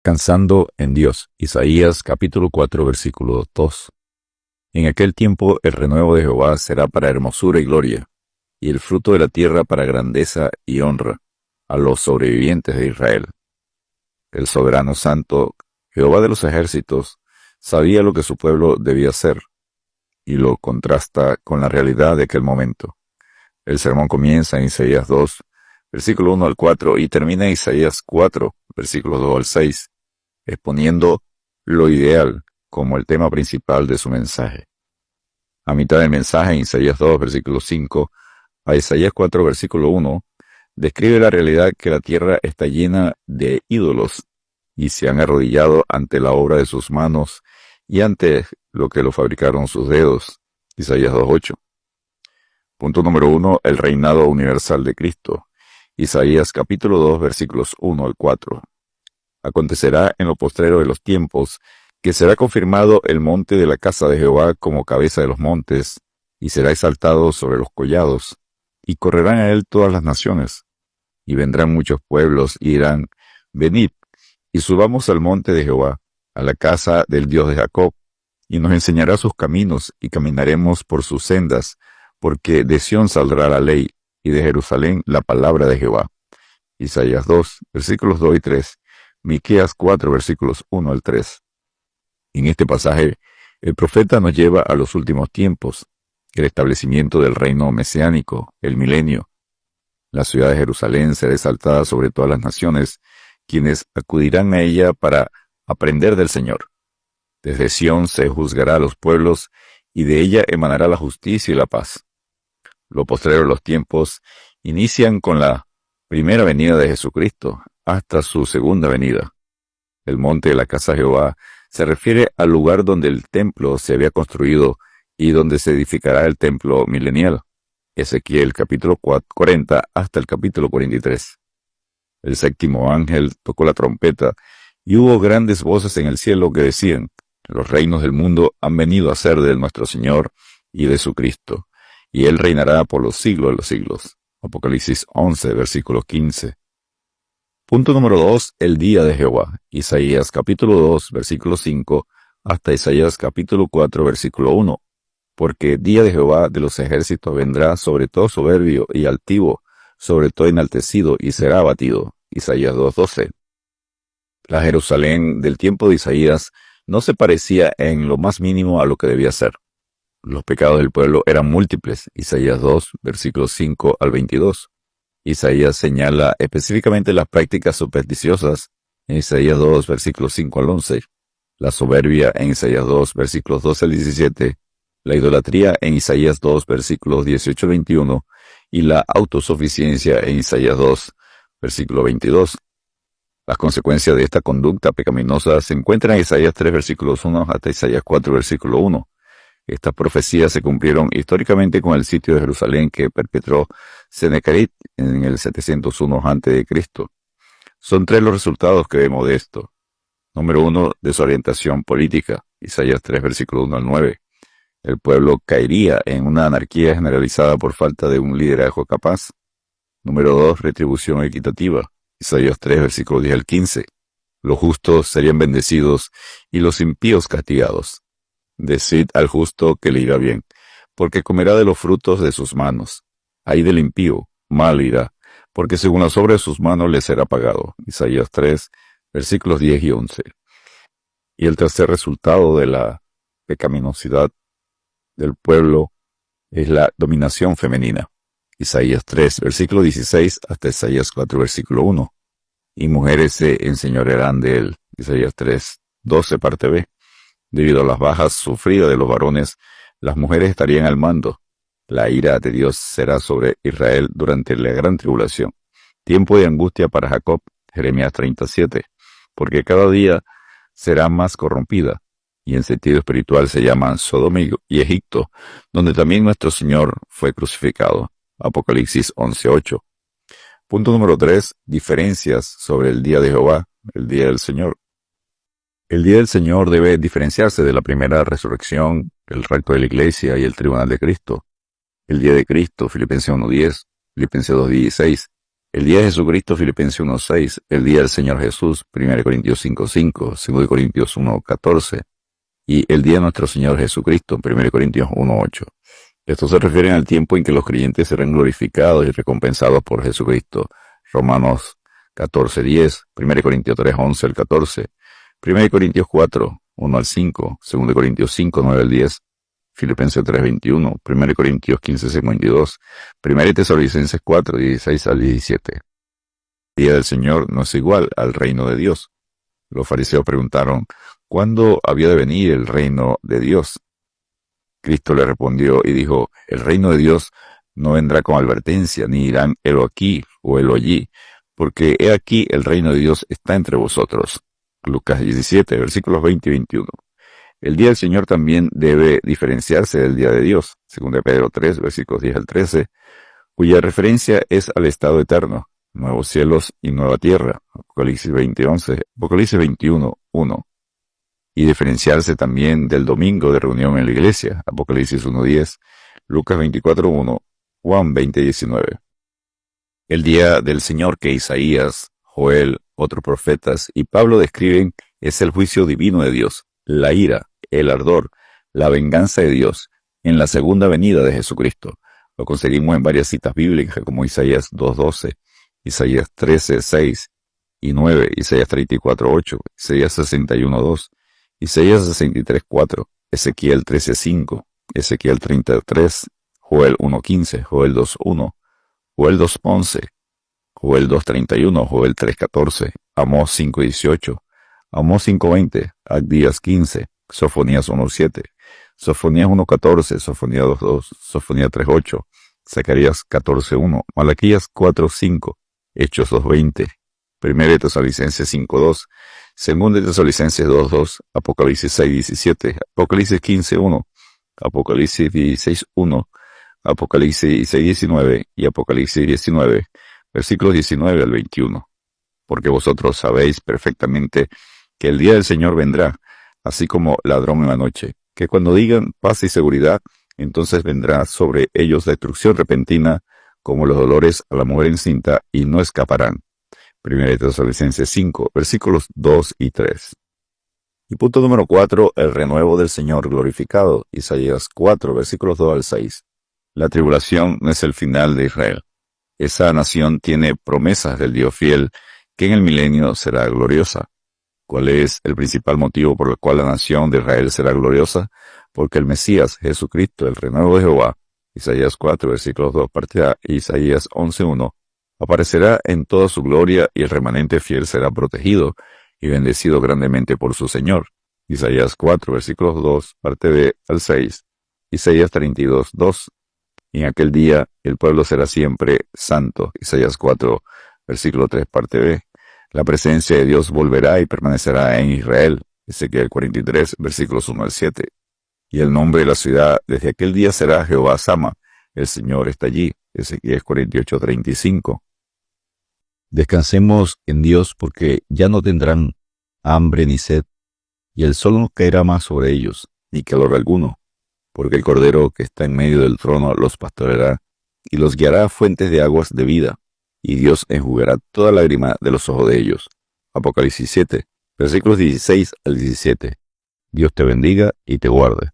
Descansando en Dios. Isaías capítulo 4 versículo 2. En aquel tiempo el renuevo de Jehová será para hermosura y gloria, y el fruto de la tierra para grandeza y honra, a los sobrevivientes de Israel. El soberano santo, Jehová de los ejércitos, sabía lo que su pueblo debía hacer, y lo contrasta con la realidad de aquel momento. El sermón comienza en Isaías 2, versículo 1 al 4, y termina en Isaías 4, versículos 2 al 6, exponiendo lo ideal como el tema principal de su mensaje. A mitad del mensaje, en Isaías 2, versículo 5, a Isaías 4, versículo 1, describe la realidad que la tierra está llena de ídolos y se han arrodillado ante la obra de sus manos y ante lo que lo fabricaron sus dedos. Isaías 2:8. Punto número 1. El reinado universal de Cristo. Isaías capítulo 2, versículos 1 al 4. Acontecerá en lo postrero de los tiempos que será confirmado el monte de la casa de Jehová como cabeza de los montes, y será exaltado sobre los collados, y correrán a él todas las naciones. Y vendrán muchos pueblos, y dirán, venid, y subamos al monte de Jehová, a la casa del Dios de Jacob, y nos enseñará sus caminos, y caminaremos por sus sendas, porque de Sión saldrá la ley, y de Jerusalén la palabra de Jehová. Isaías 2, versículos 2 y 3. Miqueas 4, versículos 1 al 3. En este pasaje, el profeta nos lleva a los últimos tiempos, el establecimiento del reino mesiánico, el milenio. La ciudad de Jerusalén será exaltada sobre todas las naciones, quienes acudirán a ella para aprender del Señor. Desde Sión se juzgará a los pueblos, y de ella emanará la justicia y la paz. Lo postrero de los tiempos inician con la primera venida de Jesucristo, hasta su segunda venida. El monte de la casa de Jehová se refiere al lugar donde el templo se había construido y donde se edificará el templo milenial. Ezequiel capítulo 40 hasta el capítulo 43. El séptimo ángel tocó la trompeta y hubo grandes voces en el cielo que decían, los reinos del mundo han venido a ser de nuestro Señor y de su Cristo, y él reinará por los siglos de los siglos. Apocalipsis 11, versículo 15. Punto número 2. El día de Jehová. Isaías capítulo 2, versículo 5, hasta Isaías capítulo 4, versículo 1. Porque día de Jehová de los ejércitos vendrá sobre todo soberbio y altivo, sobre todo enaltecido, y será abatido. Isaías 2:12. La Jerusalén del tiempo de Isaías no se parecía en lo más mínimo a lo que debía ser. Los pecados del pueblo eran múltiples. Isaías 2, versículos 5 al 22. Isaías señala específicamente las prácticas supersticiosas en Isaías 2, versículos 5 al 11, la soberbia en Isaías 2, versículos 12 al 17, la idolatría en Isaías 2, versículos 18 al 21, y la autosuficiencia en Isaías 2, versículo 22. Las consecuencias de esta conducta pecaminosa se encuentran en Isaías 3, versículos 1 hasta Isaías 4, versículo 1. Estas profecías se cumplieron históricamente con el sitio de Jerusalén que perpetró Sennacherib en el 701 a.C. Son tres los resultados que vemos de esto. Número 1, desorientación política. Isaías 3, versículo 1 al 9. El pueblo caería en una anarquía generalizada por falta de un liderazgo capaz. Número 2, retribución equitativa. Isaías 3, versículo 10 al 15. Los justos serían bendecidos y los impíos castigados. Decid al justo que le irá bien, porque comerá de los frutos de sus manos. Ay del impío, mal irá, porque según las obras de sus manos le será pagado. Isaías 3, versículos 10 y 11. Y el tercer resultado de la pecaminosidad del pueblo es la dominación femenina. Isaías 3, versículo 16 hasta Isaías 4, versículo 1. Y mujeres se enseñorearán de él. Isaías 3, 12, parte B. Debido a las bajas sufridas de los varones, las mujeres estarían al mando. La ira de Dios será sobre Israel durante la gran tribulación. Tiempo de angustia para Jacob, Jeremías 37, porque cada día será más corrompida, y en sentido espiritual se llaman Sodoma y Egipto, donde también nuestro Señor fue crucificado. Apocalipsis 11:8. Punto número 3. Diferencias sobre el día de Jehová, el día del Señor. El día del Señor debe diferenciarse de la primera resurrección, el rapto de la iglesia y el tribunal de Cristo. El día de Cristo, Filipenses 1:10, Filipenses 2:16, El día de Jesucristo, Filipenses 1:6. El día del Señor Jesús, 1 Corintios 5:5, 2 Corintios 1:14. Y el día de nuestro Señor Jesucristo, 1 Corintios 1:8. Estos se refieren al tiempo en que los creyentes serán glorificados y recompensados por Jesucristo. Romanos 14:10, 1 Corintios 3:11 al 14, 1 Corintios 4:1 al 5, 2 Corintios 5:9 al 10, Filipenses 3:21, 1 Corintios 15:52, 1 Tesalonicenses 4:16 al 17. El día del Señor no es igual al reino de Dios. Los fariseos preguntaron, ¿cuándo había de venir el reino de Dios? Cristo le respondió y dijo, el reino de Dios no vendrá con advertencia, ni dirán helo aquí o helo allí, porque he aquí el reino de Dios está entre vosotros. Lucas 17, versículos 20 y 21. El día del Señor también debe diferenciarse del día de Dios, 2 Pedro 3, versículos 10 al 13, cuya referencia es al estado eterno, nuevos cielos y nueva tierra, Apocalipsis 20:11, Apocalipsis 21:1. Y diferenciarse también del domingo de reunión en la iglesia, Apocalipsis 1:10, Lucas 24:1, Juan 20:19. El día del Señor que Isaías, Joel, otros profetas y Pablo describen es el juicio divino de Dios, la ira, el ardor, la venganza de Dios en la segunda venida de Jesucristo. Lo conseguimos en varias citas bíblicas como Isaías 2:12, Isaías 13:6 y 9, Isaías 34:8, Isaías 61:2, Isaías 63:4, Ezequiel 13:5, Ezequiel 33, Joel 1:15, Joel 2:1, Joel 2:11, Joel 2:31, Joel 3:14, Amós 5:18, Amós 5:20, Abdías 15, Sofonías 1:7, Sofonías 1:14, Sofonías 2:2, Sofonías 3:8, Zacarías 14:1, Malaquías 4:5, Hechos 2:20, 1 Tesalonicenses 5:2, 2 Tesalonicenses 2:2, Apocalipsis 6:17, Apocalipsis 15:1, Apocalipsis 16:1, Apocalipsis 6:19 y Apocalipsis 19, versículos 19 al 21. Porque vosotros sabéis perfectamente que el día del Señor vendrá, así como ladrón en la noche, que cuando digan paz y seguridad, entonces vendrá sobre ellos destrucción repentina, como los dolores a la mujer encinta, y no escaparán. 1 Tesalonicenses 5, versículos 2 y 3. Y punto número 4, el renuevo del Señor glorificado, Isaías 4, versículos 2 al 6. La tribulación no es el final de Israel. Esa nación tiene promesas del Dios fiel, que en el milenio será gloriosa. ¿Cuál es el principal motivo por el cual la nación de Israel será gloriosa? Porque el Mesías, Jesucristo, el renuevo de Jehová, Isaías 4, versículos 2, parte A, y Isaías 11:1, aparecerá en toda su gloria y el remanente fiel será protegido y bendecido grandemente por su Señor. Isaías 4, versículos 2, parte B al 6, Isaías 32:2. Y en aquel día el pueblo será siempre santo. Isaías 4, versículo 3, parte B. La presencia de Dios volverá y permanecerá en Israel. Ezequiel 43, versículos 1 al 7. Y el nombre de la ciudad desde aquel día será Jehová Sama. El Señor está allí. Ezequiel 48:35. Descansemos en Dios porque ya no tendrán hambre ni sed, y el sol no caerá más sobre ellos, ni calor alguno, porque el Cordero que está en medio del trono los pastoreará, y los guiará a fuentes de aguas de vida, y Dios enjugará toda lágrima de los ojos de ellos. Apocalipsis 7, versículos 16 al 17. Dios te bendiga y te guarde.